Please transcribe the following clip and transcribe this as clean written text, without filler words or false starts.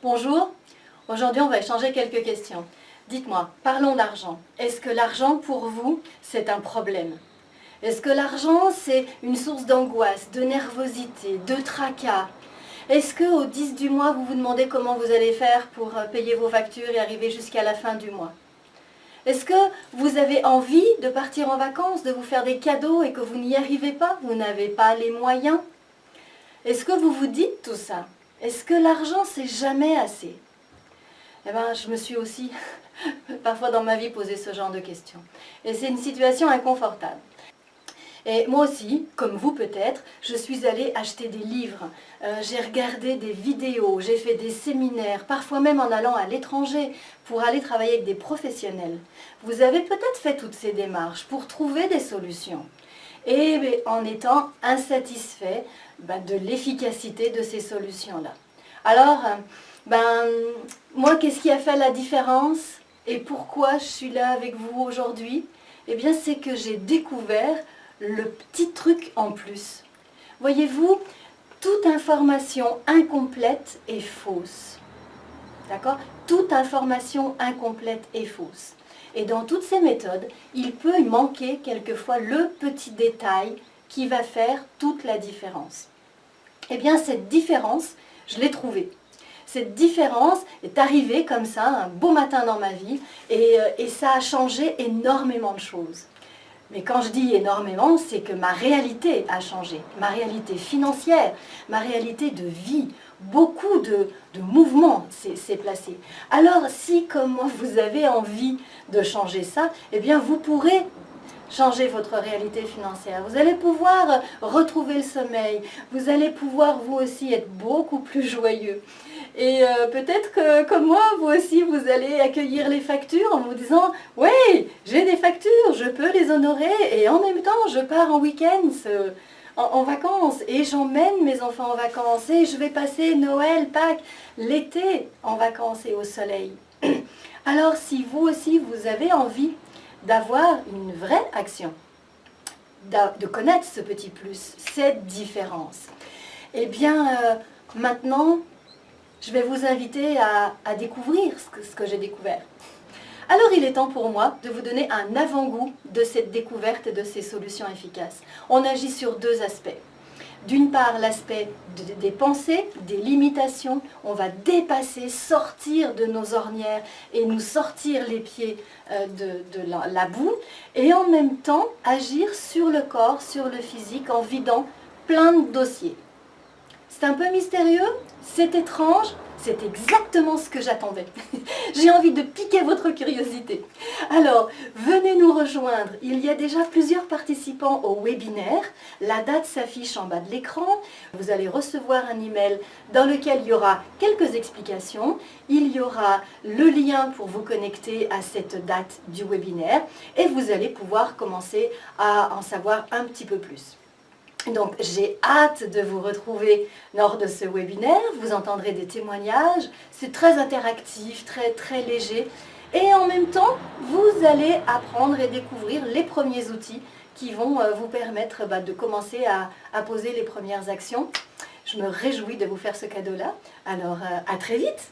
Bonjour, aujourd'hui on va échanger quelques questions. Dites-moi, parlons d'argent. Est-ce que l'argent pour vous, c'est un problème? Est-ce que l'argent, c'est une source d'angoisse, de nervosité, de tracas? Est-ce qu'au 10 du mois, vous vous demandez comment vous allez faire pour payer vos factures et arriver jusqu'à la fin du mois? Est-ce que vous avez envie de partir en vacances, de vous faire des cadeaux et que vous n'y arrivez pas? Vous n'avez pas les moyens? Est-ce que vous vous dites tout ça? Est-ce que l'argent, c'est jamais assez? Eh bien, je me suis aussi parfois dans ma vie posé ce genre de questions. Et c'est une situation inconfortable. Et moi aussi, comme vous peut-être, je suis allée acheter des livres, j'ai regardé des vidéos, j'ai fait des séminaires, parfois même en allant à l'étranger pour aller travailler avec des professionnels. Vous avez peut-être fait toutes ces démarches pour trouver des solutions. Et en étant insatisfait de l'efficacité de ces solutions-là. Alors, moi, qu'est-ce qui a fait la différence et pourquoi je suis là avec vous aujourd'hui? Eh bien, c'est que j'ai découvert le petit truc en plus. Voyez-vous, toute information incomplète est fausse. D'accord? Toute information incomplète est fausse. Et dans toutes ces méthodes, il peut y manquer quelquefois le petit détail qui va faire toute la différence. Eh bien, cette différence, je l'ai trouvée. Cette différence est arrivée comme ça, un beau matin dans ma vie, et ça a changé énormément de choses. Mais quand je dis énormément, c'est que ma réalité a changé, ma réalité financière, ma réalité de vie, beaucoup de mouvements s'est placé. Alors si, comme moi, vous avez envie de changer ça, eh bien vous pourrez changer votre réalité financière. Vous allez pouvoir retrouver le sommeil, vous allez pouvoir vous aussi être beaucoup plus joyeux. Et peut-être que, comme moi, vous aussi, vous allez accueillir les factures en vous disant « Oui, j'ai des factures, je peux les honorer et en même temps, je pars en week-end, en vacances et j'emmène mes enfants en vacances et je vais passer Noël, Pâques, l'été en vacances et au soleil. » Alors, si vous aussi, vous avez envie d'avoir une vraie action, de connaître ce petit plus, cette différence, eh bien, maintenant, je vais vous inviter à découvrir ce que j'ai découvert. Alors il est temps pour moi de vous donner un avant-goût de cette découverte et de ces solutions efficaces. On agit sur deux aspects. D'une part, l'aspect des pensées, des limitations. On va dépasser, sortir de nos ornières et nous sortir les pieds de la boue. Et en même temps, agir sur le corps, sur le physique, en vidant plein de dossiers. C'est un peu mystérieux, c'est étrange, c'est exactement ce que j'attendais. J'ai envie de piquer votre curiosité. Alors, venez nous rejoindre. Il y a déjà plusieurs participants au webinaire. La date s'affiche en bas de l'écran. Vous allez recevoir un email dans lequel il y aura quelques explications. Il y aura le lien pour vous connecter à cette date du webinaire et vous allez pouvoir commencer à en savoir un petit peu plus. Donc j'ai hâte de vous retrouver lors de ce webinaire, vous entendrez des témoignages, c'est très interactif, très léger et en même temps vous allez apprendre et découvrir les premiers outils qui vont vous permettre de commencer à poser les premières actions. Je me réjouis de vous faire ce cadeau-là, alors à très vite.